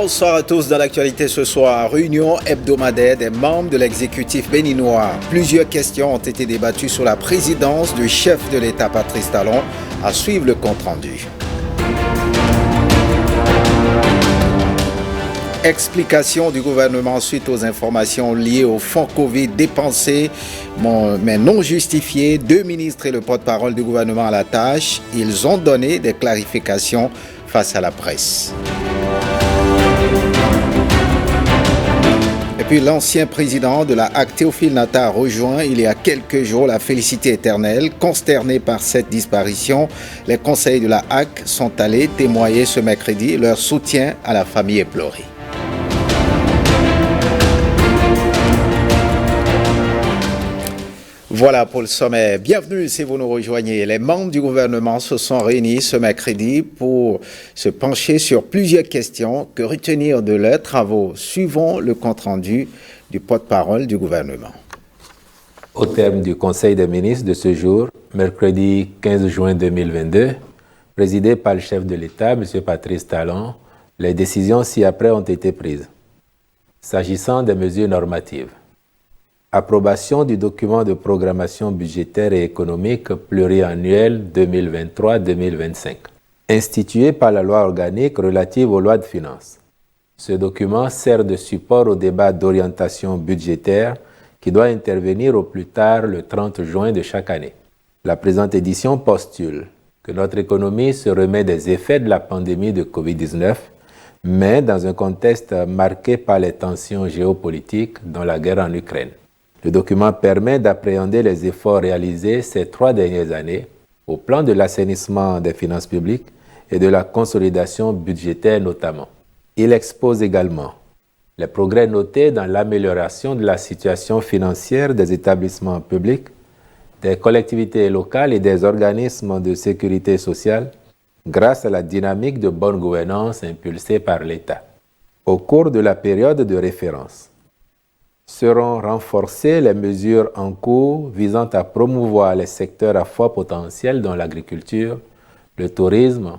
Bonsoir à tous. Dans l'actualité ce soir, réunion hebdomadaire des membres de l'exécutif béninois. Plusieurs questions ont été débattues sur la présidence du chef de l'État Patrice Talon. À suivre le compte-rendu. Explication du gouvernement suite aux informations liées au fonds Covid dépensés mais non justifiés. 2 ministres et le porte-parole du gouvernement à la tâche. Ils ont donné des clarifications face à la presse. Et puis l'ancien président de la HAC, Théophile Nata, a rejoint il y a quelques jours la Félicité éternelle. Consternés par cette disparition, les conseils de la HAC sont allés témoigner ce mercredi leur soutien à la famille éplorée. Voilà pour le sommet. Bienvenue si vous nous rejoignez. Les membres du gouvernement se sont réunis ce mercredi pour se pencher sur plusieurs questions. Que retenir de leurs travaux? Suivons le compte-rendu du porte-parole du gouvernement. Au terme du Conseil des ministres de ce jour, mercredi 15 juin 2022, présidé par le chef de l'État, M. Patrice Talon, les décisions ci-après ont été prises. S'agissant des mesures normatives, approbation du document de programmation budgétaire et économique pluriannuel 2023-2025, institué par la loi organique relative aux lois de finances. Ce document sert de support au débat d'orientation budgétaire qui doit intervenir au plus tard le 30 juin de chaque année. La présente édition postule que notre économie se remet des effets de la pandémie de Covid-19, mais dans un contexte marqué par les tensions géopolitiques, dont la guerre en Ukraine. Le document permet d'appréhender les efforts réalisés ces 3 dernières années au plan de l'assainissement des finances publiques et de la consolidation budgétaire notamment. Il expose également les progrès notés dans l'amélioration de la situation financière des établissements publics, des collectivités locales et des organismes de sécurité sociale grâce à la dynamique de bonne gouvernance impulsée par l'État. Au cours de la période de référence, seront renforcées les mesures en cours visant à promouvoir les secteurs à fort potentiel dont l'agriculture, le tourisme,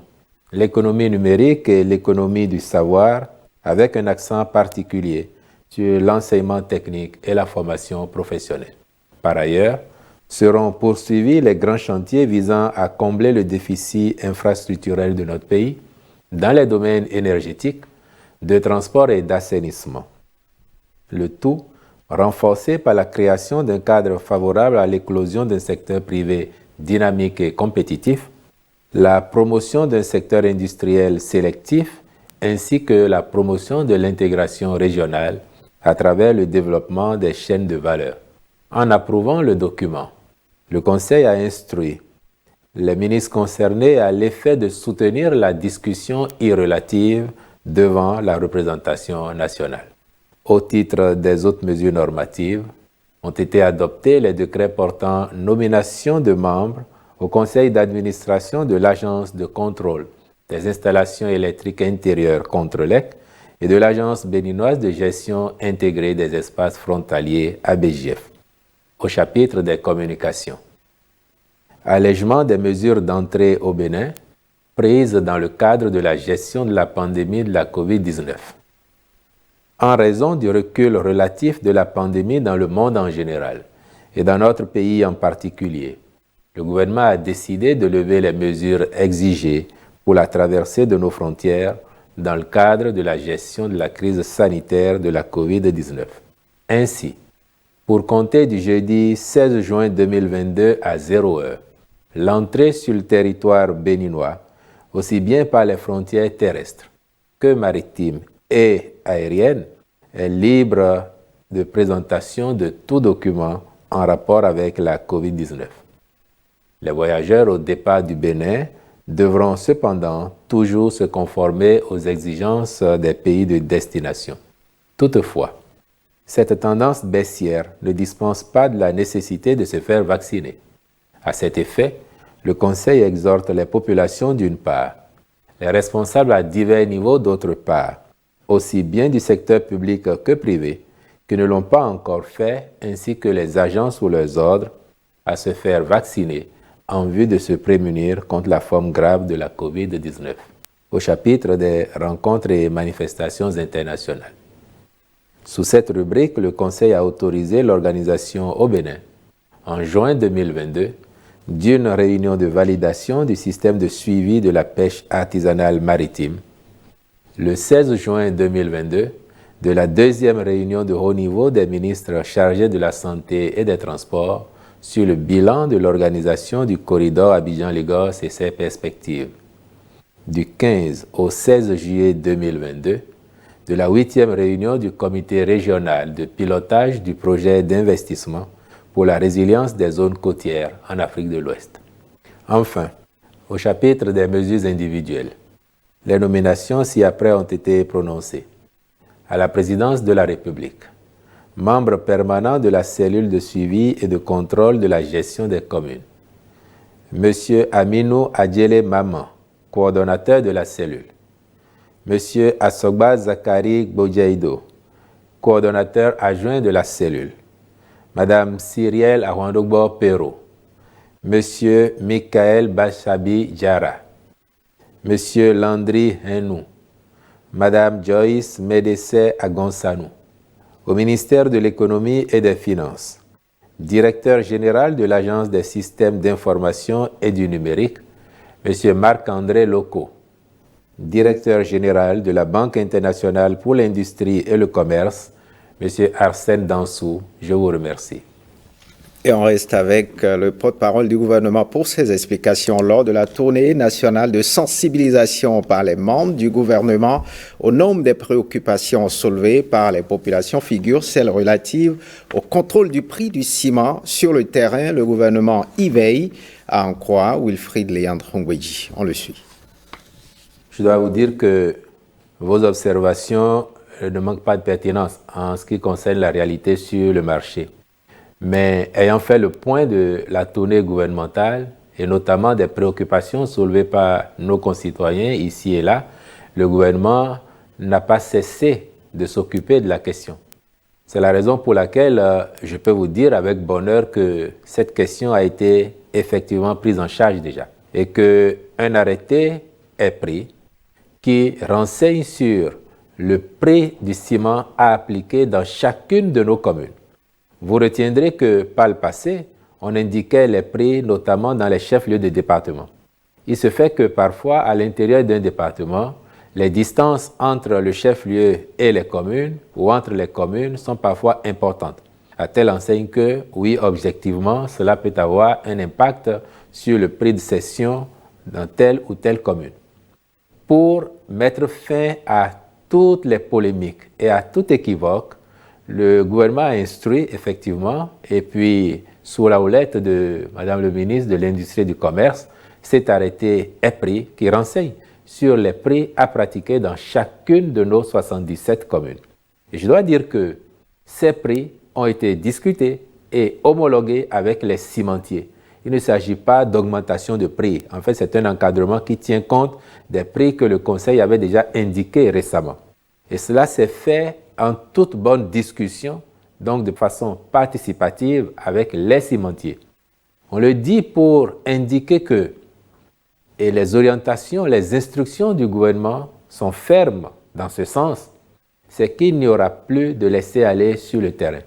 l'économie numérique et l'économie du savoir, avec un accent particulier sur l'enseignement technique et la formation professionnelle. Par ailleurs, seront poursuivis les grands chantiers visant à combler le déficit infrastructurel de notre pays dans les domaines énergétiques, de transport et d'assainissement. Le tout renforcé par la création d'un cadre favorable à l'éclosion d'un secteur privé dynamique et compétitif, la promotion d'un secteur industriel sélectif, ainsi que la promotion de l'intégration régionale à travers le développement des chaînes de valeur. En approuvant le document, le Conseil a instruit les ministres concernés à l'effet de soutenir la discussion irrelative devant la représentation nationale. Au titre des autres mesures normatives, ont été adoptés les décrets portant nomination de membres au conseil d'administration de l'Agence de contrôle des installations électriques intérieures Contrelec et de l'Agence béninoise de gestion intégrée des espaces frontaliers ABGF. Au chapitre des communications, allègement des mesures d'entrée au Bénin prises dans le cadre de la gestion de la pandémie de la COVID-19. En raison du recul relatif de la pandémie dans le monde en général et dans notre pays en particulier, le gouvernement a décidé de lever les mesures exigées pour la traversée de nos frontières dans le cadre de la gestion de la crise sanitaire de la COVID-19. Ainsi, pour compter du jeudi 16 juin 2022 à 0h, l'entrée sur le territoire béninois, aussi bien par les frontières terrestres que maritimes et aérienne, est libre de présentation de tout document en rapport avec la COVID-19. Les voyageurs au départ du Bénin devront cependant toujours se conformer aux exigences des pays de destination. Toutefois, cette tendance baissière ne dispense pas de la nécessité de se faire vacciner. À cet effet, le Conseil exhorte les populations d'une part, les responsables à divers niveaux d'autre part, aussi bien du secteur public que privé, qui ne l'ont pas encore fait, ainsi que les agents sous leurs ordres, à se faire vacciner en vue de se prémunir contre la forme grave de la COVID-19. au chapitre des rencontres et manifestations internationales. Sous cette rubrique, le Conseil a autorisé l'organisation au Bénin, en juin 2022, d'une réunion de validation du système de suivi de la pêche artisanale maritime. Le 16 juin 2022, de la deuxième réunion de haut niveau des ministres chargés de la Santé et des Transports sur le bilan de l'organisation du corridor Abidjan-Lagos et ses perspectives. Du 15 au 16 juillet 2022, de la 8e réunion du comité régional de pilotage du projet d'investissement pour la résilience des zones côtières en Afrique de l'Ouest. Enfin, au chapitre des mesures individuelles, les nominations ci-après ont été prononcées. À la présidence de la République, membre permanent de la cellule de suivi et de contrôle de la gestion des communes. Monsieur Aminou Adjele Maman, coordonnateur de la cellule. Monsieur Asogba Zakari Gbodjaido, coordonnateur adjoint de la cellule. Madame Cyrielle Arwandogbo Pero. Monsieur Michael Bachabi Jara. Monsieur Landry Henou. Madame Joyce Medesse Agonsanou. Au ministère de l'Économie et des Finances, directeur général de l'Agence des systèmes d'information et du numérique, Monsieur Marc-André Loco, directeur général de la Banque internationale pour l'industrie et le commerce, Monsieur Arsène Dansou, je vous remercie. Et on reste avec le porte-parole du gouvernement pour ses explications lors de la tournée nationale de sensibilisation par les membres du gouvernement au nombre des préoccupations soulevées par les populations figure celle relative au contrôle du prix du ciment sur le terrain. Le gouvernement y veille, à en croire Wilfried Léandre-Ngweji. On le suit. Je dois vous dire que vos observations ne manquent pas de pertinence en ce qui concerne la réalité sur le marché. Mais ayant fait le point de la tournée gouvernementale et notamment des préoccupations soulevées par nos concitoyens ici et là, le gouvernement n'a pas cessé de s'occuper de la question. C'est la raison pour laquelle je peux vous dire avec bonheur que cette question a été effectivement prise en charge déjà et qu'un arrêté est pris qui renseigne sur le prix du ciment à appliquer dans chacune de nos communes. Vous retiendrez que par le passé, on indiquait les prix notamment dans les chefs-lieux de département. Il se fait que parfois, à l'intérieur d'un département, les distances entre le chef-lieu et les communes ou entre les communes sont parfois importantes, à telle enseigne que, oui, objectivement, cela peut avoir un impact sur le prix de cession dans telle ou telle commune. Pour mettre fin à toutes les polémiques et à tout équivoque, le gouvernement a instruit effectivement, et puis sous la houlette de Madame le ministre de l'Industrie et du Commerce, cet arrêté est pris qui renseigne sur les prix à pratiquer dans chacune de nos 77 communes. Et je dois dire que ces prix ont été discutés et homologués avec les cimentiers. Il ne s'agit pas d'augmentation de prix. En fait, c'est un encadrement qui tient compte des prix que le Conseil avait déjà indiqués récemment. Et cela s'est fait en toute bonne discussion, donc de façon participative avec les cimentiers. On le dit pour indiquer que et les orientations, les instructions du gouvernement sont fermes dans ce sens, c'est qu'il n'y aura plus de laisser-aller sur le terrain.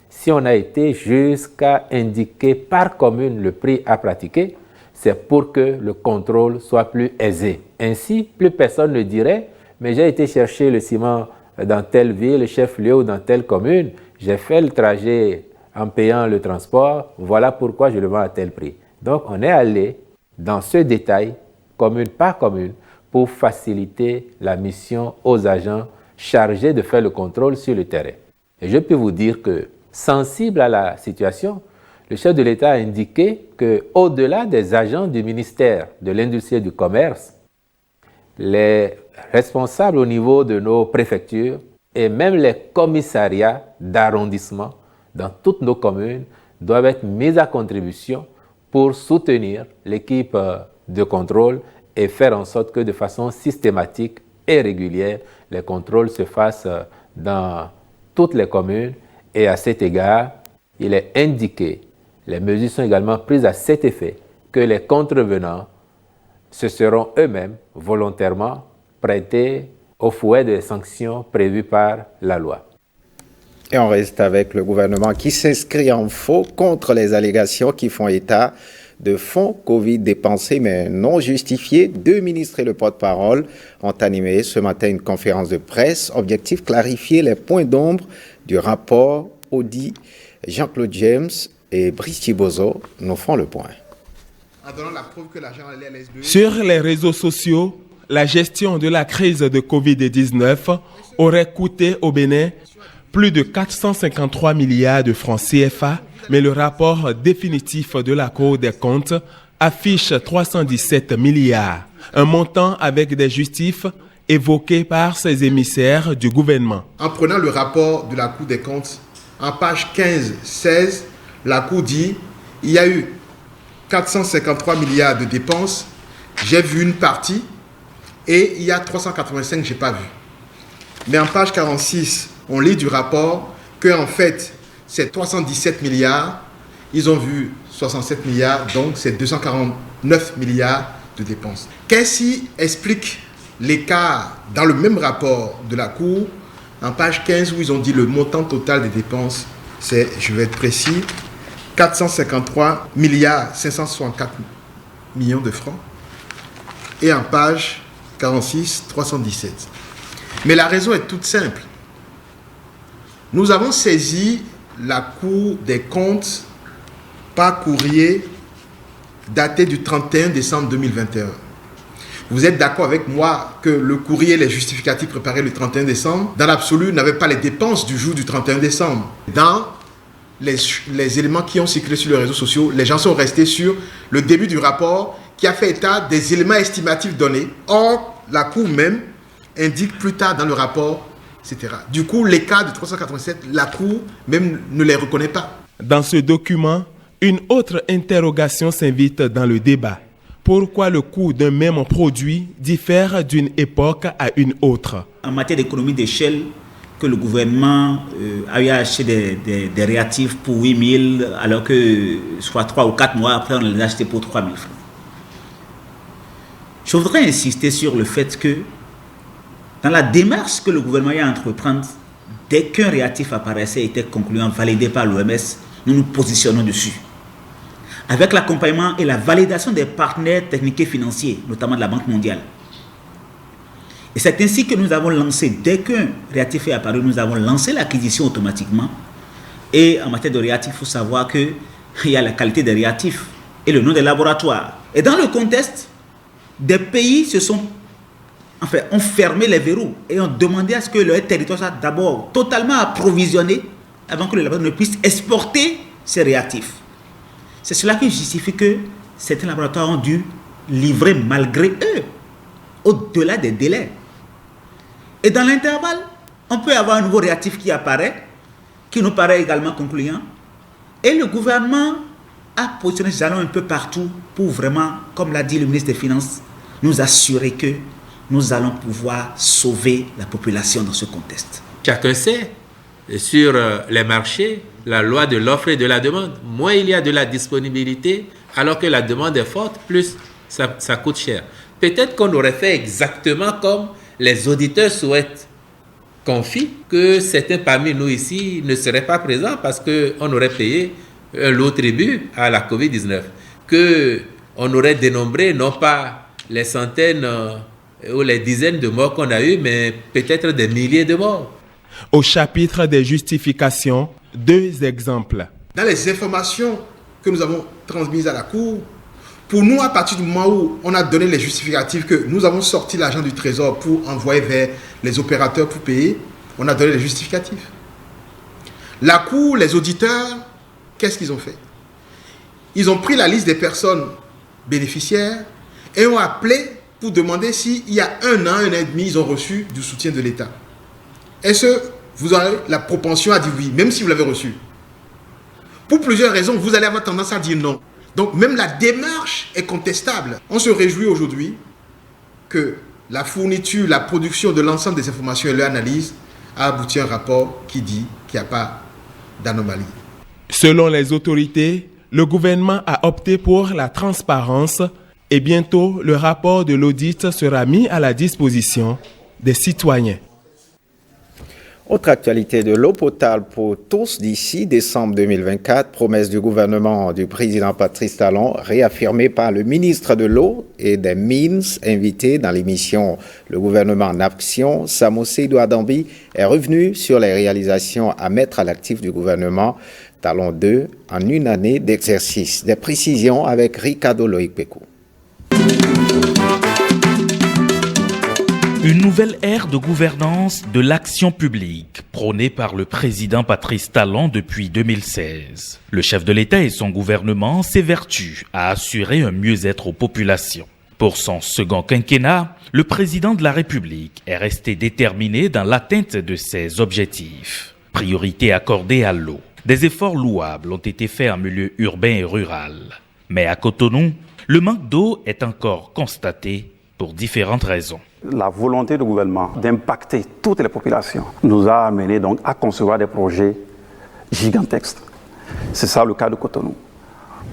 Si on a été jusqu'à indiquer par commune le prix à pratiquer, c'est pour que le contrôle soit plus aisé. Ainsi, plus personne ne dirait « mais j'ai été chercher le ciment dans telle ville, chef-lieu ou dans telle commune, j'ai fait le trajet en payant le transport, voilà pourquoi je le vends à tel prix. » Donc, on est allé dans ce détail, commune par commune, pour faciliter la mission aux agents chargés de faire le contrôle sur le terrain. Et je peux vous dire que, sensible à la situation, le chef de l'État a indiqué qu'au-delà des agents du ministère de l'Industrie et du Commerce, les responsables au niveau de nos préfectures et même les commissariats d'arrondissement dans toutes nos communes doivent être mis à contribution pour soutenir l'équipe de contrôle et faire en sorte que de façon systématique et régulière, les contrôles se fassent dans toutes les communes. Et à cet égard, il est indiqué, les mesures sont également prises à cet effet, que les contrevenants se seront eux-mêmes volontairement prêter au fouet des sanctions prévues par la loi. Et on reste avec le gouvernement qui s'inscrit en faux contre les allégations qui font état de fonds Covid dépensés mais non justifiés. 2 ministres et le porte-parole ont animé ce matin une conférence de presse. Objectif, clarifier les points d'ombre du rapport audit. Jean-Claude James et Brice Thibozo nous font le point. Sur les réseaux sociaux, la gestion de la crise de Covid-19 aurait coûté au Bénin plus de 453 milliards de francs CFA, mais le rapport définitif de la Cour des comptes affiche 317 milliards, un montant avec des justifs évoqués par ces émissaires du gouvernement. En prenant le rapport de la Cour des comptes, en page 15-16, la Cour dit il y a eu 453 milliards de dépenses, j'ai vu une partie, et il y a 385 je n'ai pas vu. Mais en page 46, on lit du rapport que en fait, c'est 317 milliards, ils ont vu 67 milliards, donc c'est 249 milliards de dépenses. Qu'est-ce qui explique l'écart dans le même rapport de la Cour, en page 15 où ils ont dit le montant total des dépenses, c'est, je vais être précis, 453 milliards 564 millions de francs, et en page 46, 317. Mais la raison est toute simple. Nous avons saisi la Cour des comptes par courrier daté du 31 décembre 2021. Vous êtes d'accord avec moi que le courrier, les justificatifs préparés le 31 décembre, dans l'absolu, n'avaient pas les dépenses du jour du 31 décembre. Dans les éléments qui ont circulé sur les réseaux sociaux, les gens sont restés sur le début du rapport qui a fait état des éléments estimatifs donnés. Or, la Cour même indique plus tard dans le rapport, etc. Du coup, les cas de 387, la Cour même ne les reconnaît pas. Dans ce document, une autre interrogation s'invite dans le débat. Pourquoi le coût d'un même produit diffère d'une époque à une autre? En matière d'économie d'échelle, que le gouvernement a eu à acheter des réactifs pour 8 000, alors que soit 3 ou 4 mois après, on les a achetés pour 3 000 francs. Je voudrais insister sur le fait que dans la démarche que le gouvernement a entreprendre, dès qu'un réactif apparaissait et était concluant, validé par l'OMS, nous nous positionnons dessus. Avec l'accompagnement et la validation des partenaires techniques et financiers, notamment de la Banque mondiale. Et c'est ainsi que nous avons lancé, dès qu'un réactif est apparu, nous avons lancé l'acquisition automatiquement. Et en matière de réactifs, il faut savoir qu'il y a la qualité des réactifs et le nom des laboratoires. Et dans le contexte, des pays ont fermé les verrous et ont demandé à ce que leur territoire soit d'abord totalement approvisionné avant que les laboratoires ne puissent exporter ces réactifs. C'est cela qui justifie que certains laboratoires ont dû livrer malgré eux, au-delà des délais. Et dans l'intervalle, on peut avoir un nouveau réactif qui apparaît, qui nous paraît également concluant. Et le gouvernement a positionné ses jalons un peu partout pour vraiment, comme l'a dit le ministre des Finances, nous assurer que nous allons pouvoir sauver la population dans ce contexte. Chacun sait, sur les marchés, la loi de l'offre et de la demande. Moins il y a de la disponibilité, alors que la demande est forte, plus ça coûte cher. Peut-être qu'on aurait fait exactement comme les auditeurs souhaitent qu'on fit, que certains parmi nous ici ne seraient pas présents parce qu'on aurait payé un lot tribut à la Covid-19, qu'on aurait dénombré non pas les centaines ou les dizaines de morts qu'on a eues, mais peut-être des milliers de morts. Au chapitre des justifications, 2 exemples. Dans les informations que nous avons transmises à la Cour, pour nous, à partir du moment où on a donné les justificatifs que nous avons sorti l'argent du Trésor pour envoyer vers les opérateurs pour payer, on a donné les justificatifs. La Cour, les auditeurs, qu'est-ce qu'ils ont fait? Ils ont pris la liste des personnes bénéficiaires et ont appelé pour demander s'il y a 1 an, 1 an et demi, ils ont reçu du soutien de l'État. Est-ce que vous avez la propension à dire oui, même si vous l'avez reçu? Pour plusieurs raisons, vous allez avoir tendance à dire non. Donc même la démarche est contestable. On se réjouit aujourd'hui que la fourniture, la production de l'ensemble des informations et leur analyse a abouti à un rapport qui dit qu'il n'y a pas d'anomalie. Selon les autorités, le gouvernement a opté pour la transparence Et bientôt, le rapport de l'audit sera mis à la disposition des citoyens. Autre actualité de l'eau potable pour tous d'ici décembre 2024, promesse du gouvernement du président Patrice Talon, réaffirmée par le ministre de l'eau et des Mines, invité dans l'émission Le gouvernement en action. Samossédou Adambi est revenu sur les réalisations à mettre à l'actif du gouvernement Talon 2 en une année d'exercice. Des précisions avec Ricardo Loïc-Pékou. Une nouvelle ère de gouvernance de l'action publique prônée par le président Patrice Talon depuis 2016. Le chef de l'État et son gouvernement s'évertuent à assurer un mieux-être aux populations. Pour son second quinquennat, le président de la République est resté déterminé dans l'atteinte de ses objectifs. Priorité accordée à l'eau. Des efforts louables ont été faits en milieu urbain et rural. Mais à Cotonou, le manque d'eau est encore constaté pour différentes raisons. La volonté du gouvernement d'impacter toutes les populations nous a amené donc à concevoir des projets gigantesques. C'est ça le cas de Cotonou,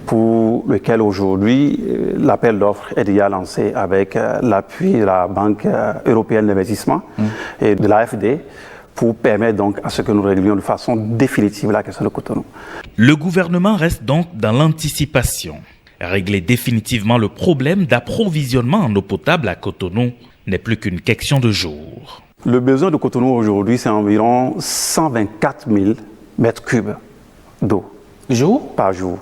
pour lequel aujourd'hui l'appel d'offres est déjà lancé avec l'appui de la Banque européenne d'investissement et de l'AFD pour permettre donc à ce que nous réglions de façon définitive la question de Cotonou. Le gouvernement reste donc dans l'anticipation. Régler définitivement le problème d'approvisionnement en eau potable à Cotonou n'est plus qu'une question de jours. Le besoin de Cotonou aujourd'hui, c'est environ 124 000 mètres cubes d'eau par jour.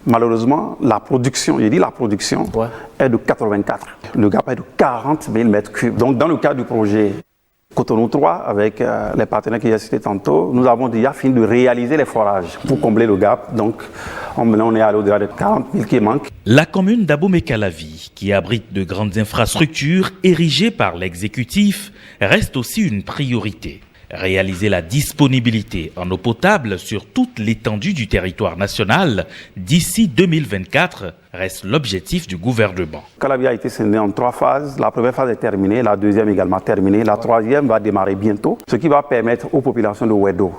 Malheureusement, la production, est de 84. Le gap est de 40 000 mètres cubes. Donc, dans le cadre du projet Cotonou 3, avec les partenaires que j'ai cités tantôt, nous avons déjà fini de réaliser les forages pour combler le gap. Donc, on est allé au-delà de 40 000 qui manquent. La commune d'Abomey-Calavi, qui abrite de grandes infrastructures érigées par l'exécutif, reste aussi une priorité. Réaliser la disponibilité en eau potable sur toute l'étendue du territoire national d'ici 2024 reste l'objectif du gouvernement. Calavi a été scindé en 3 phases. La première phase est terminée, la deuxième également terminée, la troisième va démarrer bientôt, ce qui va permettre aux populations de Ouedo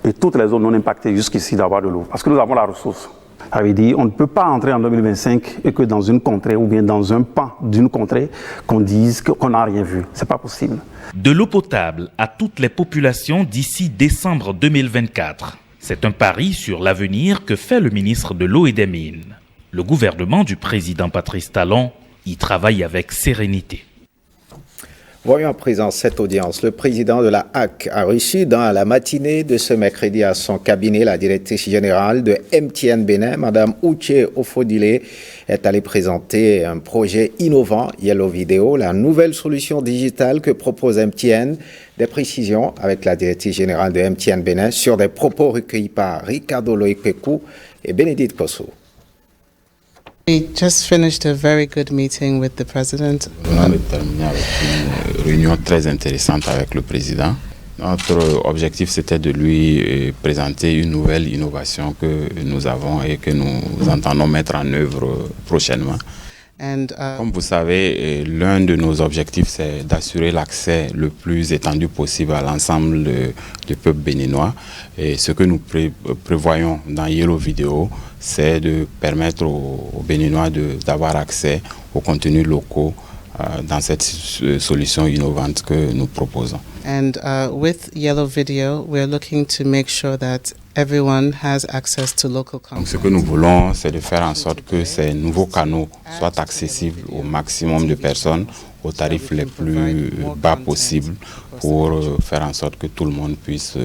et toutes les zones non impactées jusqu'ici d'avoir de l'eau, parce que nous avons la ressource. Ça veut dire on ne peut pas entrer en 2025 et que dans une contrée ou bien dans un pan d'une contrée qu'on dise qu'on n'a rien vu. C'est pas possible. De l'eau potable à toutes les populations d'ici décembre 2024. C'est un pari sur l'avenir que fait le ministre de l'Eau et des Mines. Le gouvernement du président Patrice Talon y travaille avec sérénité. Voyons à présent cette audience. Le président de la HAC a reçu dans la matinée de ce mercredi à son cabinet la directrice générale de MTN Bénin, Mme Uche Ofodile, est allée présenter un projet innovant, Yellow Video, la nouvelle solution digitale que propose MTN. Des précisions avec la directrice générale de MTN Bénin sur des propos recueillis par Ricardo Loïc-Pékou et Bénédicte Kosso. We just finished a very good meeting with the president. On a terminé avec une réunion très intéressante avec le président. Notre objectif, c'était de lui présenter une nouvelle innovation que nous avons et que nous entendons mettre en œuvre prochainement. Comme vous savez, l'un de nos objectifs, c'est d'assurer l'accès le plus étendu possible à l'ensemble du peuple béninois. Et ce que nous prévoyons dans Yellow Video, c'est de permettre aux Béninois d'avoir accès aux contenus locaux dans cette solution innovante que nous proposons. And with Yellow Video, we're looking to make sure that everyone has access to local content. Donc, ce que nous voulons, c'est de faire en sorte que ces nouveaux canaux soient accessibles au maximum de personnes aux tarifs les plus bas possibles pour faire en sorte que tout le monde puisse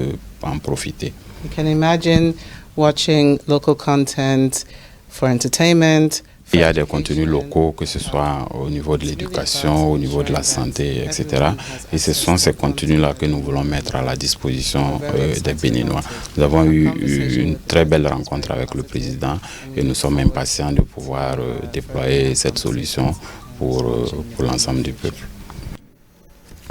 en profiter. You can imagine watching local content for entertainment. Il y a des contenus locaux, que ce soit au niveau de l'éducation, au niveau de la santé, etc. Et ce sont ces contenus-là que nous voulons mettre à la disposition des Béninois. Nous avons eu une très belle rencontre avec le président et nous sommes impatients de pouvoir déployer cette solution pour l'ensemble du peuple.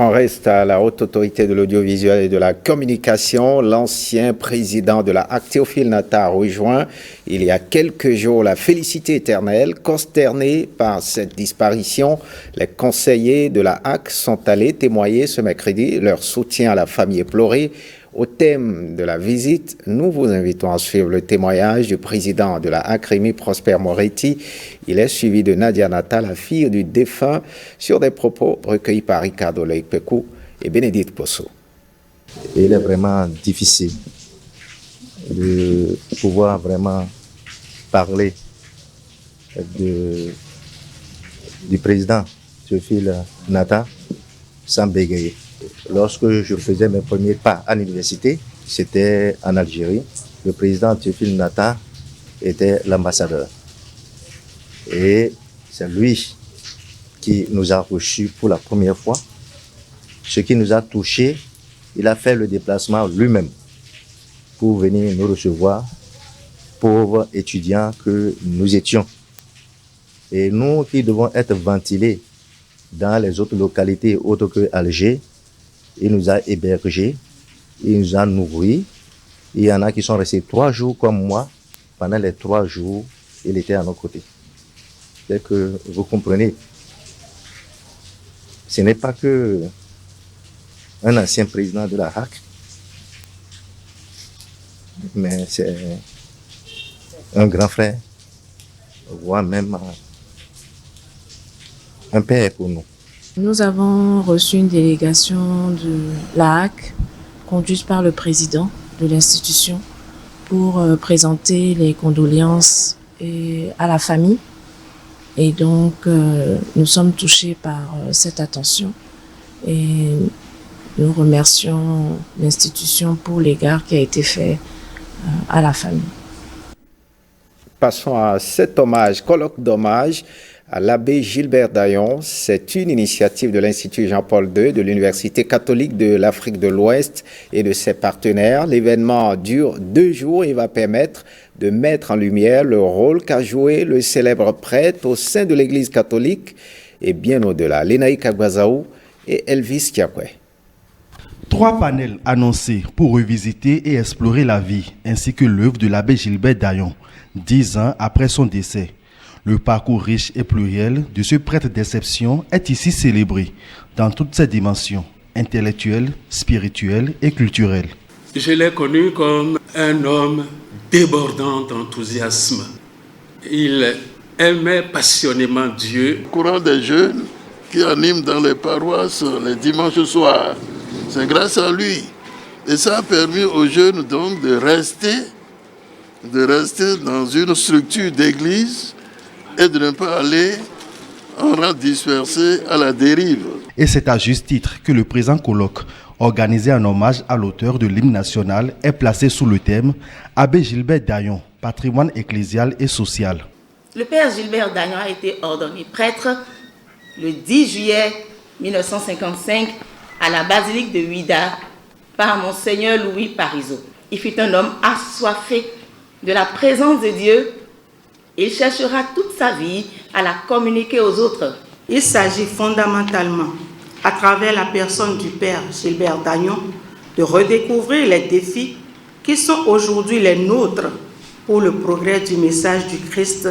On reste à la haute autorité de l'audiovisuel et de la communication. L'ancien président de la HAC, Théophile Nata, a rejoint il y a quelques jours la félicité éternelle. Consternés par cette disparition, les conseillers de la HAC sont allés témoigner ce mercredi leur soutien à la famille éplorée. Au thème de la visite, nous vous invitons à suivre le témoignage du président de la HAC, Rémi Prosper Moretti. Il est suivi de Nadia Nata, la fille du défunt, sur des propos recueillis par Ricardo Leikpekou et Bénédicte Posso. Il est vraiment difficile de pouvoir vraiment parler du président Théophile Nata sans bégayer. Lorsque je faisais mes premiers pas à l'université, c'était en Algérie. Le président Théophile Nata était l'ambassadeur. Et c'est lui qui nous a reçus pour la première fois. Ce qui nous a touchés, il a fait le déplacement lui-même pour venir nous recevoir, pauvres étudiants que nous étions. Et nous qui devons être ventilés dans les autres localités autres que Alger, il nous a hébergés, il nous a nourris. Il y en a qui sont restés 3 jours comme moi. Pendant les 3 jours, il était à nos côtés. C'est que vous comprenez, ce n'est pas que un ancien président de la HAC, mais c'est un grand frère, voire même un père pour nous. Nous avons reçu une délégation de la HAC, conduite par le président de l'institution, pour présenter les condoléances à la famille. Et donc, nous sommes touchés par cette attention. Et nous remercions l'institution pour l'égard qui a été fait à la famille. Passons à cet hommage, colloque d'hommage à l'abbé Gilbert Dayon. C'est une initiative de l'Institut Jean-Paul II de l'Université catholique de l'Afrique de l'Ouest et de ses partenaires. L'événement dure 2 jours et va permettre de mettre en lumière le rôle qu'a joué le célèbre prêtre au sein de l'Église catholique et bien au-delà. Lénaï Kagwazaou et Elvis Kiakwe. 3 panels annoncés pour revisiter et explorer la vie ainsi que l'œuvre de l'abbé Gilbert Dayon, 10 ans après son décès. Le parcours riche et pluriel de ce prêtre d'exception est ici célébré dans toutes ses dimensions, intellectuelles, spirituelles et culturelles. Je l'ai connu comme un homme débordant d'enthousiasme. Il aimait passionnément Dieu. Le courant des jeunes qui anime dans les paroisses les dimanches soirs, c'est grâce à lui. Et ça a permis aux jeunes donc de rester dans une structure d'église et de ne pas aller en rang dispersé à la dérive. Et c'est à juste titre que le présent colloque, organisé en hommage à l'auteur de l'hymne national, est placé sous le thème « Abbé Gilbert Dayon, patrimoine ecclésial et social ». Le père Gilbert Dayon a été ordonné prêtre le 10 juillet 1955 à la basilique de Ouidah par Monseigneur Louis Parisot. Il fut un homme assoiffé de la présence de Dieu. Il cherchera toute sa vie à la communiquer aux autres. Il s'agit fondamentalement, à travers la personne du père Gilbert Dayon, de redécouvrir les défis qui sont aujourd'hui les nôtres pour le progrès du message du Christ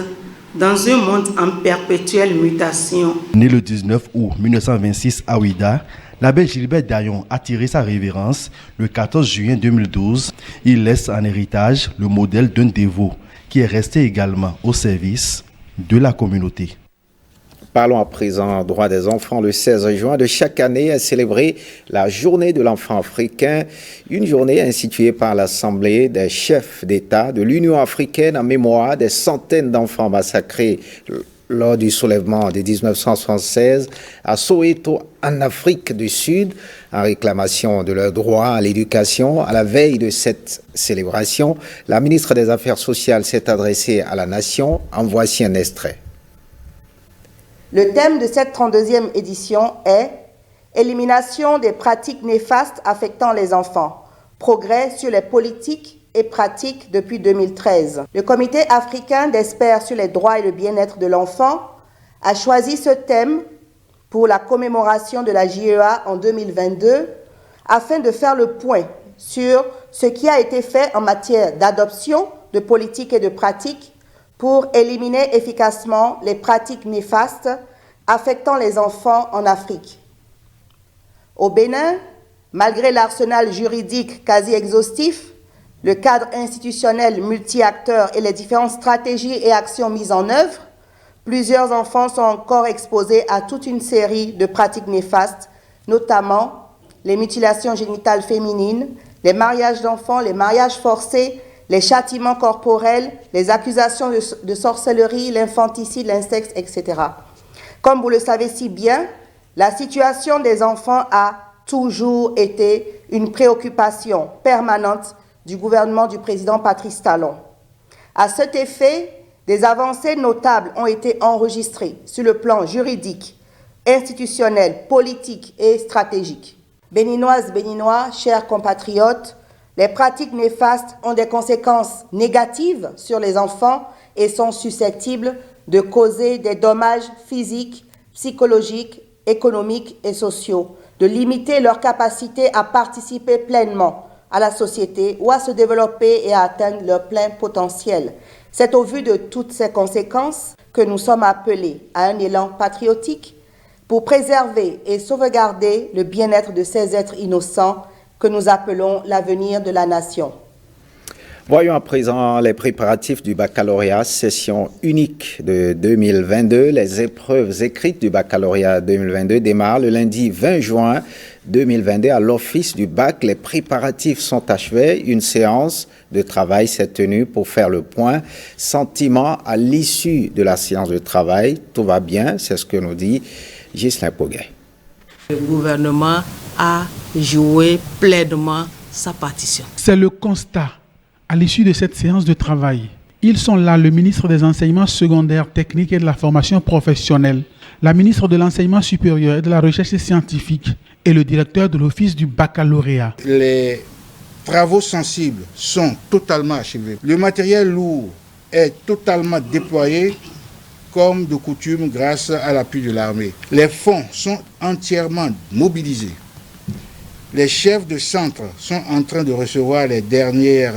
dans un monde en perpétuelle mutation. Né le 19 août 1926 à Ouidah, l'abbé Gilbert Dayon a tiré sa révérence le 14 juin 2012. Il laisse en héritage le modèle d'un dévot qui est resté également au service de la communauté. Parlons à présent droit des enfants. Le 16 juin de chaque année est célébrée la journée de l'enfant africain, une journée instituée par l'Assemblée des chefs d'État de l'Union africaine en mémoire des centaines d'enfants massacrés lors du soulèvement de 1976 à Soweto en Afrique du Sud, en réclamation de leur droit à l'éducation. À la veille de cette célébration, la ministre des Affaires sociales s'est adressée à la nation. En voici un extrait. Le thème de cette 32e édition est « Élimination des pratiques néfastes affectant les enfants. Progrès sur les politiques et pratiques depuis 2013 ». Le Comité africain d'experts sur les droits et le bien-être de l'enfant a choisi ce thème pour la commémoration de la JEA en 2022 afin de faire le point sur ce qui a été fait en matière d'adoption, de politique et de pratiques pour éliminer efficacement les pratiques néfastes affectant les enfants en Afrique. Au Bénin, Malgré l'arsenal juridique quasi exhaustif, le cadre institutionnel multi-acteurs et les différentes stratégies et actions mises en œuvre, plusieurs enfants sont encore exposés à toute une série de pratiques néfastes, notamment les mutilations génitales féminines, les mariages d'enfants, les mariages forcés, les châtiments corporels, les accusations de sorcellerie, l'infanticide, l'inceste, etc. Comme vous le savez si bien, la situation des enfants a toujours été une préoccupation permanente du gouvernement du président Patrice Talon. À cet effet, des avancées notables ont été enregistrées sur le plan juridique, institutionnel, politique et stratégique. Béninoises, Béninois, chers compatriotes, les pratiques néfastes ont des conséquences négatives sur les enfants et sont susceptibles de causer des dommages physiques, psychologiques, économiques et sociaux, de limiter leur capacité à participer pleinement à la société ou à se développer et à atteindre leur plein potentiel. C'est au vu de toutes ces conséquences que nous sommes appelés à un élan patriotique pour préserver et sauvegarder le bien-être de ces êtres innocents que nous appelons l'avenir de la nation. Voyons à présent les préparatifs du baccalauréat, session unique de 2022. Les épreuves écrites du baccalauréat 2022 démarrent le lundi 20 juin 2022 à l'office du bac. Les préparatifs sont achevés. Une séance de travail s'est tenue pour faire le point. Sentiment à l'issue de la séance de travail, tout va bien, c'est ce que nous dit Ghislain Poguet. Le gouvernement a joué pleinement sa partition. C'est le constat. À l'issue de cette séance de travail, ils sont là le ministre des Enseignements secondaires, techniques et de la formation professionnelle, la ministre de l'Enseignement supérieur et de la recherche scientifique et le directeur de l'office du baccalauréat. Les travaux sensibles sont totalement achevés. Le matériel lourd est totalement déployé comme de coutume grâce à l'appui de l'armée. Les fonds sont entièrement mobilisés. Les chefs de centre sont en train de recevoir les dernières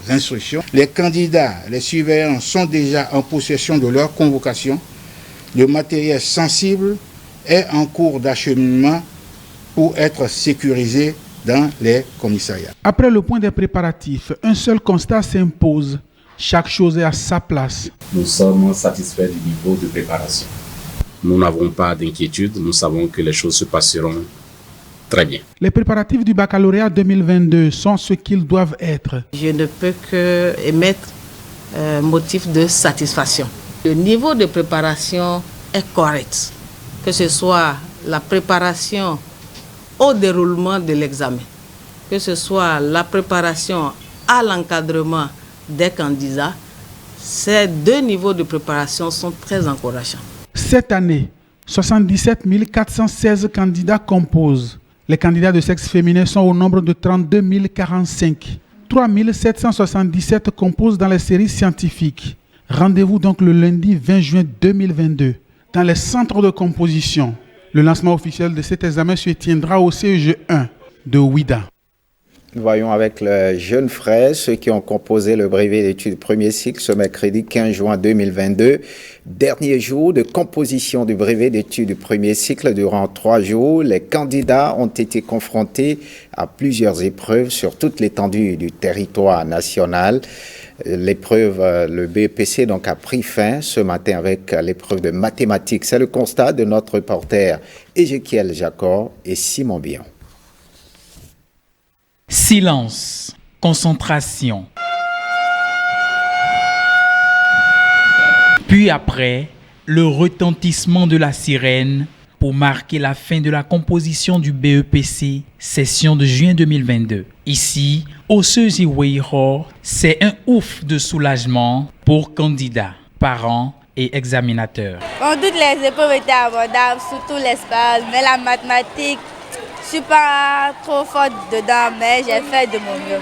instructions. Les candidats, les surveillants sont déjà en possession de leur convocation. Le matériel sensible est en cours d'acheminement pour être sécurisé dans les commissariats. Après le point des préparatifs, un seul constat s'impose. Chaque chose est à sa place. Nous sommes satisfaits du niveau de préparation. Nous n'avons pas d'inquiétude. Nous savons que les choses se passeront très bien. Les préparatifs du baccalauréat 2022 sont ce qu'ils doivent être. Je ne peux que émettre motif de satisfaction. Le niveau de préparation est correct, que ce soit la préparation au déroulement de l'examen, que ce soit la préparation à l'encadrement des candidats. Ces deux niveaux de préparation sont très encourageants. Cette année, 77 416 candidats composent. Les candidats de sexe féminin sont au nombre de 32 045. 3 777 composent dans les séries scientifiques. Rendez-vous donc le lundi 20 juin 2022 dans les centres de composition. Le lancement officiel de cet examen se tiendra au CEG 1 de Ouida. Voyons avec le jeune frère, ceux qui ont composé le brevet d'études premier cycle ce mercredi 15 juin 2022. Dernier jour de composition du brevet d'études premier cycle durant 3 jours. Les candidats ont été confrontés à plusieurs épreuves sur toute l'étendue du territoire national. L'épreuve, le BEPC donc a pris fin ce matin avec l'épreuve de mathématiques. C'est le constat de notre reporter Ézéchiel Jacor et Simon Bion. Silence, concentration. Puis après, le retentissement de la sirène pour marquer la fin de la composition du BEPC, session de juin 2022. Ici, au Seuzi-Weiro, c'est un ouf de soulagement pour candidats, parents et examinateurs. Bon, toutes les épreuves étaient abordables, surtout l'espace, mais la mathématique, je ne suis pas trop forte dedans, mais j'ai fait de mon mieux.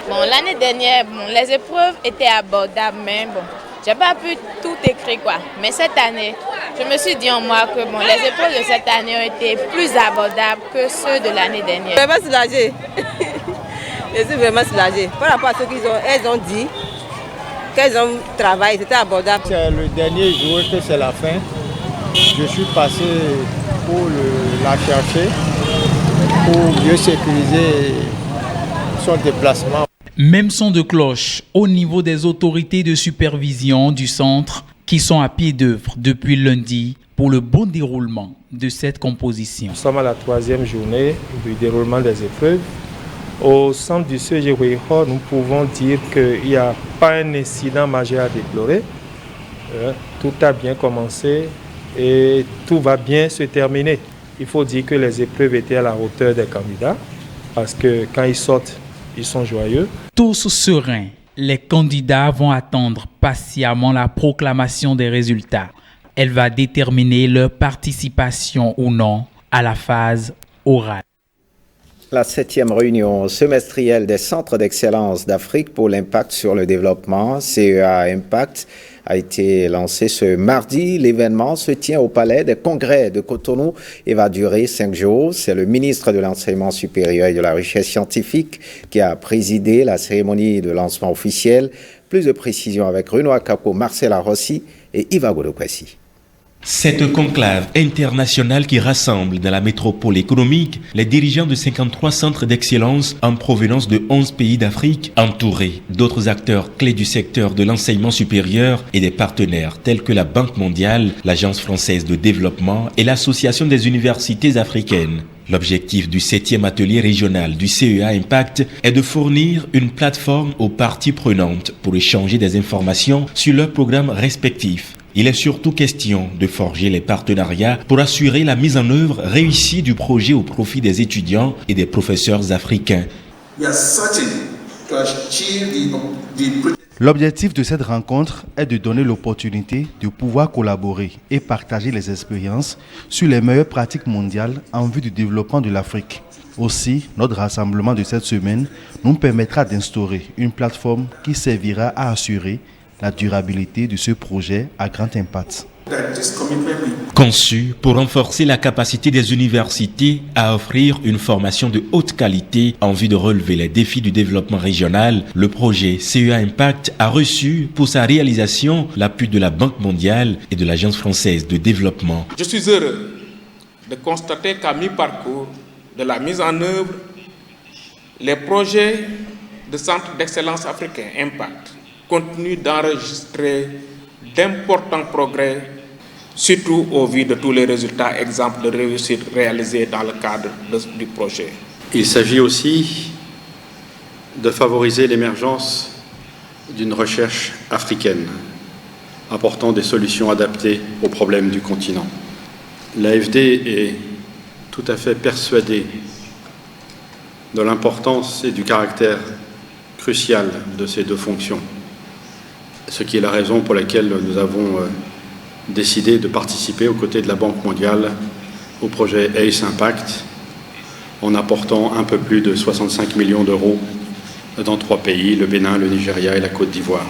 Bon, l'année dernière, les épreuves étaient abordables, mais bon, j'ai pas pu tout écrire quoi. Mais cette année, je me suis dit en moi que bon, les épreuves de cette année ont été plus abordables que ceux de l'année dernière. Je suis vraiment soulagée. Je suis vraiment soulagée. Par rapport à ce qu'elles ont dit, qu'elles ont travaillé, c'était abordable. C'est le dernier jour que c'est la fin. Je suis passé pour la chercher. pour mieux sécuriser son déplacement. Même son de cloche au niveau des autorités de supervision du centre qui sont à pied d'œuvre depuis lundi pour le bon déroulement de cette composition. Nous sommes à la 3e journée du déroulement des épreuves. Au centre du CEG Weiho, nous pouvons dire qu'il n'y a pas un incident majeur à déplorer. Tout a bien commencé et tout va bien se terminer. Il faut dire que les épreuves étaient à la hauteur des candidats parce que quand ils sortent, ils sont joyeux. Tous sereins, les candidats vont attendre patiemment la proclamation des résultats. Elle va déterminer leur participation ou non à la phase orale. La 7e réunion semestrielle des centres d'excellence d'Afrique pour l'impact sur le développement, CEA Impact, a été lancée ce mardi. L'événement se tient au Palais des Congrès de Cotonou et va durer 5 jours. C'est le ministre de l'Enseignement supérieur et de la Recherche scientifique qui a présidé la cérémonie de lancement officielle. Plus de précisions avec Renoir Capo, Marcela Rossi et Yva Godokwesi. Cette conclave internationale qui rassemble dans la métropole économique les dirigeants de 53 centres d'excellence en provenance de 11 pays d'Afrique, entourés d'autres acteurs clés du secteur de l'enseignement supérieur et des partenaires tels que la Banque mondiale, l'Agence française de développement et l'Association des universités africaines. L'objectif du 7e atelier régional du CEA Impact est de fournir une plateforme aux parties prenantes pour échanger des informations sur leurs programmes respectifs. Il est surtout question de forger les partenariats pour assurer la mise en œuvre réussie du projet au profit des étudiants et des professeurs africains. L'objectif de cette rencontre est de donner l'opportunité de pouvoir collaborer et partager les expériences sur les meilleures pratiques mondiales en vue du développement de l'Afrique. Aussi, notre rassemblement de cette semaine nous permettra d'instaurer une plateforme qui servira à assurer la durabilité de ce projet à grand impact. Conçu pour renforcer la capacité des universités à offrir une formation de haute qualité en vue de relever les défis du développement régional, le projet CEA Impact a reçu pour sa réalisation l'appui de la Banque mondiale et de l'Agence française de développement. Je suis heureux de constater qu'à mi-parcours de la mise en œuvre, les projets de centres d'excellence africains Impact continuent d'enregistrer d'importants progrès, surtout au vu de tous les résultats exemples de réussite réalisés dans le cadre du projet. Il s'agit aussi de favoriser l'émergence d'une recherche africaine, apportant des solutions adaptées aux problèmes du continent. L'AFD est tout à fait persuadée de l'importance et du caractère crucial de ces deux fonctions, ce qui est la raison pour laquelle nous avons décidé de participer aux côtés de la Banque mondiale au projet ACE Impact en apportant un peu plus de 65 millions d'euros dans 3 pays, le Bénin, le Nigeria et la Côte d'Ivoire.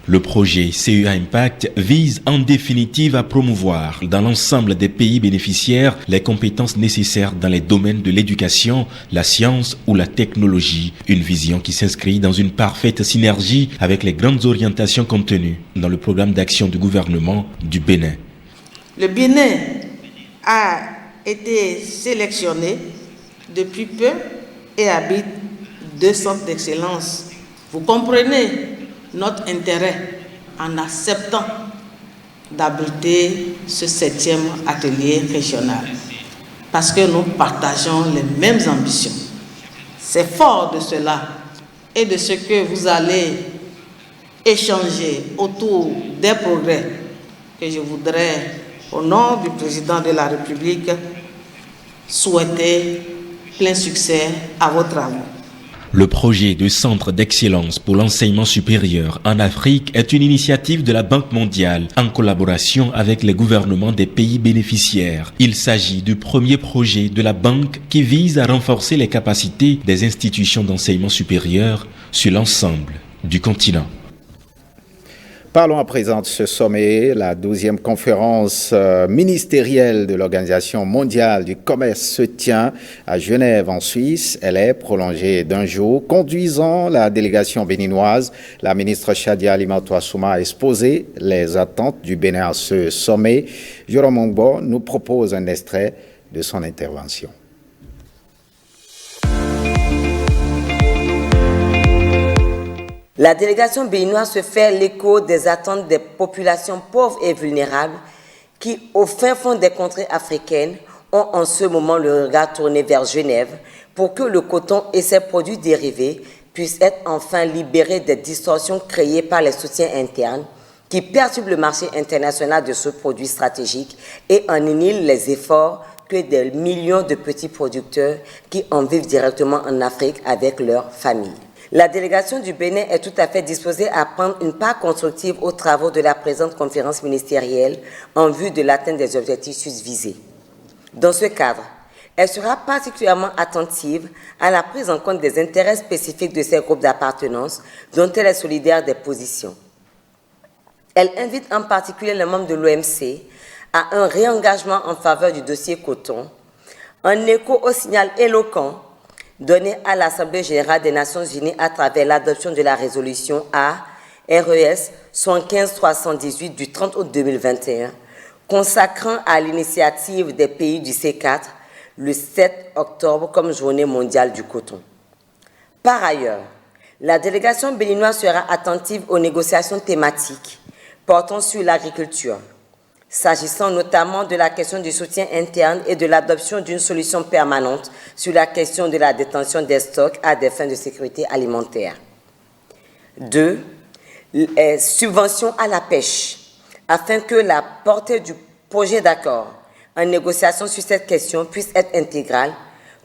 Le projet CEA Impact vise en définitive à promouvoir dans l'ensemble des pays bénéficiaires les compétences nécessaires dans les domaines de l'éducation, la science ou la technologie. Une vision qui s'inscrit dans une parfaite synergie avec les grandes orientations contenues dans le programme d'action du gouvernement du Bénin. Le Bénin a été sélectionné depuis peu et habite 2 centres d'excellence. Vous comprenez notre intérêt en acceptant d'abriter ce 7e atelier régional, parce que nous partageons les mêmes ambitions. C'est fort de cela et de ce que vous allez échanger autour des progrès que je voudrais, au nom du président de la République, souhaiter plein succès à vos travaux. Le projet de centre d'excellence pour l'enseignement supérieur en Afrique est une initiative de la Banque mondiale en collaboration avec les gouvernements des pays bénéficiaires. Il s'agit du premier projet de la Banque qui vise à renforcer les capacités des institutions d'enseignement supérieur sur l'ensemble du continent. Parlons à présent de ce sommet, la 12e conférence ministérielle de l'Organisation mondiale du commerce se tient à Genève en Suisse. Elle est prolongée d'1 jour. Conduisant la délégation béninoise, la ministre Shadia Alimatou-Assouma a exposé les attentes du Bénin à ce sommet. Jérôme Ongbo nous propose un extrait de son intervention. La délégation béninoise se fait l'écho des attentes des populations pauvres et vulnérables qui, au fin fond des contrées africaines, ont en ce moment le regard tourné vers Genève pour que le coton et ses produits dérivés puissent être enfin libérés des distorsions créées par les soutiens internes qui perturbent le marché international de ce produit stratégique et en annihilent les efforts que des millions de petits producteurs qui en vivent directement en Afrique avec leurs familles. La délégation du Bénin est tout à fait disposée à prendre une part constructive aux travaux de la présente conférence ministérielle en vue de l'atteinte des objectifs susvisés. Dans ce cadre, elle sera particulièrement attentive à la prise en compte des intérêts spécifiques de ces groupes d'appartenance dont elle est solidaire des positions. Elle invite en particulier les membres de l'OMC à un réengagement en faveur du dossier coton, en écho au signal éloquent donné à l'Assemblée générale des Nations unies à travers l'adoption de la résolution ARES 75-318 du 30 août 2021, consacrant à l'initiative des pays du C4 le 7 octobre comme journée mondiale du coton. Par ailleurs, la délégation béninoise sera attentive aux négociations thématiques portant sur l'agriculture, s'agissant notamment de la question du soutien interne et de l'adoption d'une solution permanente sur la question de la détention des stocks à des fins de sécurité alimentaire. 2. Subventions à la pêche, afin que la portée du projet d'accord en négociation sur cette question puisse être intégrale,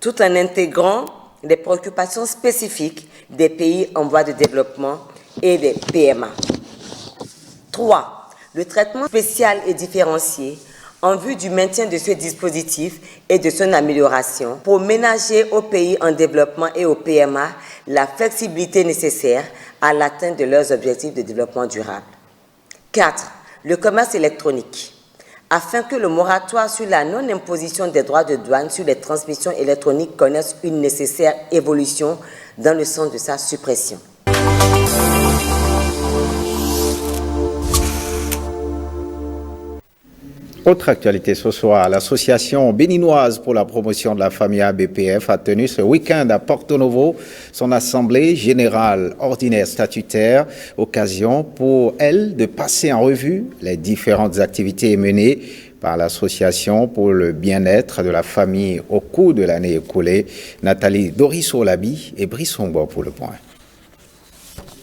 tout en intégrant les préoccupations spécifiques des pays en voie de développement et des PMA. 3. Le traitement spécial et différencié en vue du maintien de ce dispositif et de son amélioration pour ménager aux pays en développement et aux PMA la flexibilité nécessaire à l'atteinte de leurs objectifs de développement durable. 4. Le commerce électronique, afin que le moratoire sur la non-imposition des droits de douane sur les transmissions électroniques connaisse une nécessaire évolution dans le sens de sa suppression. Autre actualité ce soir, l'association béninoise pour la promotion de la famille ABPF a tenu ce week-end à Porto Novo son assemblée générale ordinaire statutaire, occasion pour elle de passer en revue les différentes activités menées par l'association pour le bien-être de la famille au cours de l'année écoulée. Nathalie Dorisso-Labi et Brissombo pour le point.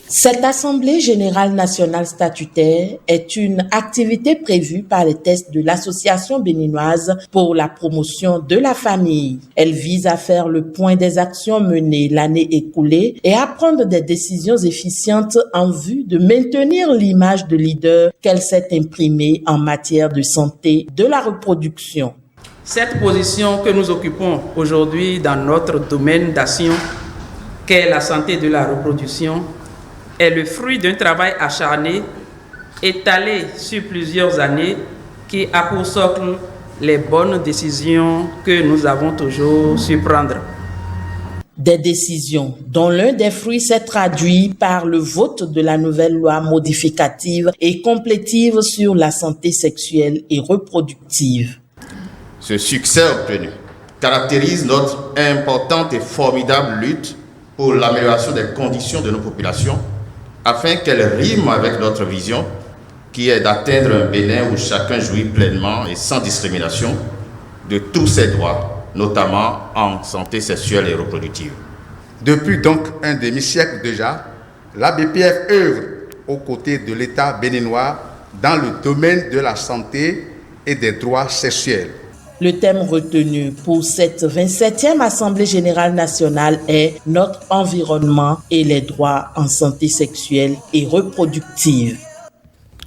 Cette Assemblée générale nationale statutaire est une activité prévue par les textes de l'Association béninoise pour la promotion de la famille. Elle vise à faire le point des actions menées l'année écoulée et à prendre des décisions efficientes en vue de maintenir l'image de leader qu'elle s'est imprimée en matière de santé de la reproduction. Cette position que nous occupons aujourd'hui dans notre domaine d'action, qu'est la santé de la reproduction, est le fruit d'un travail acharné, étalé sur plusieurs années, qui a pour socle les bonnes décisions que nous avons toujours su prendre. Des décisions dont l'un des fruits s'est traduit par le vote de la nouvelle loi modificative et complétive sur la santé sexuelle et reproductive. Ce succès obtenu caractérise notre importante et formidable lutte pour l'amélioration des conditions de nos populations, afin qu'elle rime avec notre vision, qui est d'atteindre un Bénin où chacun jouit pleinement et sans discrimination de tous ses droits, notamment en santé sexuelle et reproductive. Depuis donc un demi-siècle déjà, l'ABPF œuvre aux côtés de l'État béninois dans le domaine de la santé et des droits sexuels. Le thème retenu pour cette 27e Assemblée générale nationale est « Notre environnement et les droits en santé sexuelle et reproductive ».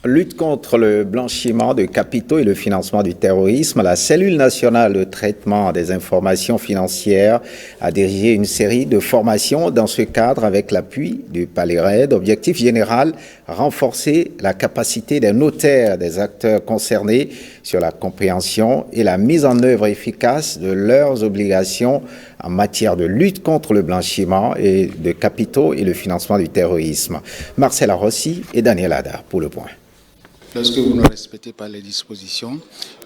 Lutte contre le blanchiment de capitaux et le financement du terrorisme, la cellule nationale de traitement des informations financières a dirigé une série de formations dans ce cadre avec l'appui du Palais RAID. Objectif général, renforcer la capacité des notaires, des acteurs concernés sur la compréhension et la mise en œuvre efficace de leurs obligations en matière de lutte contre le blanchiment et de capitaux et le financement du terrorisme. Marcela Rossi et Daniel Ada pour le point. Lorsque vous ne respectez pas les dispositions,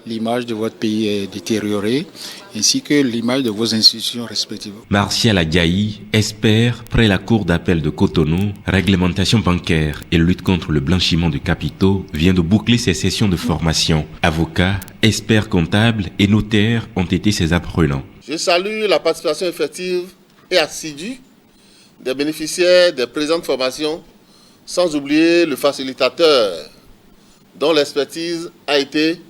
l'image de votre pays est détériorée, ainsi que l'image de vos institutions respectives. Martial Adjaï espère, près la Cour d'appel de Cotonou, réglementation bancaire et lutte contre le blanchiment de capitaux vient de boucler ses sessions de formation. Avocats, experts comptables et notaires ont été ses apprenants. Je salue la participation effective et assidue des bénéficiaires des présentes formations, sans oublier le facilitateur, dont l'expertise a été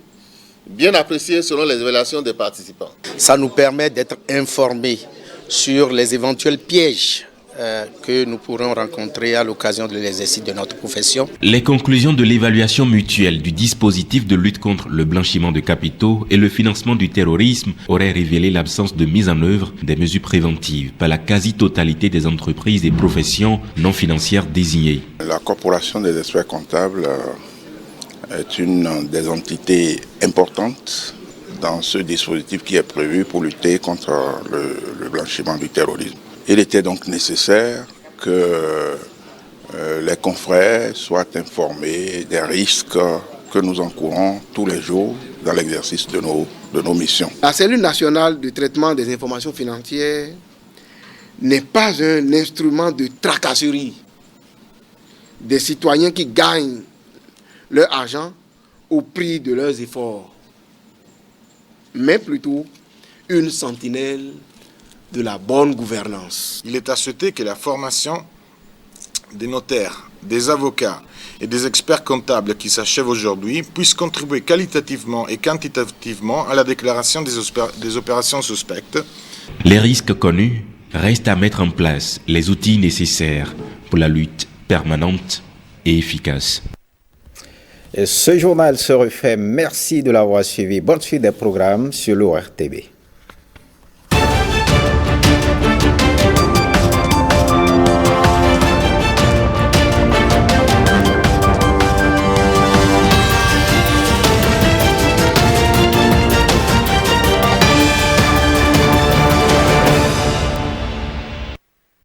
bien appréciée selon les évaluations des participants. Ça nous permet d'être informés sur les éventuels pièges que nous pourrons rencontrer à l'occasion de l'exercice de notre profession. Les conclusions de l'évaluation mutuelle du dispositif de lutte contre le blanchiment de capitaux et le financement du terrorisme auraient révélé l'absence de mise en œuvre des mesures préventives par la quasi-totalité des entreprises et professions non financières désignées. La Corporation des experts comptables est une des entités importantes dans ce dispositif qui est prévu pour lutter contre le blanchiment du terrorisme. Il était donc nécessaire que les confrères soient informés des risques que nous encourons tous les jours dans l'exercice de nos missions. La cellule nationale de traitement des informations financières n'est pas un instrument de tracasserie des citoyens qui gagnent leur argent au prix de leurs efforts, mais plutôt une sentinelle de la bonne gouvernance. Il est à souhaiter que la formation des notaires, des avocats et des experts comptables qui s'achève aujourd'hui puisse contribuer qualitativement et quantitativement à la déclaration des opérations suspectes. Les risques connus restent à mettre en place les outils nécessaires pour la lutte permanente et efficace. Ce journal se refait. Merci de l'avoir suivi. Bonne suite des programmes sur l'ORTB.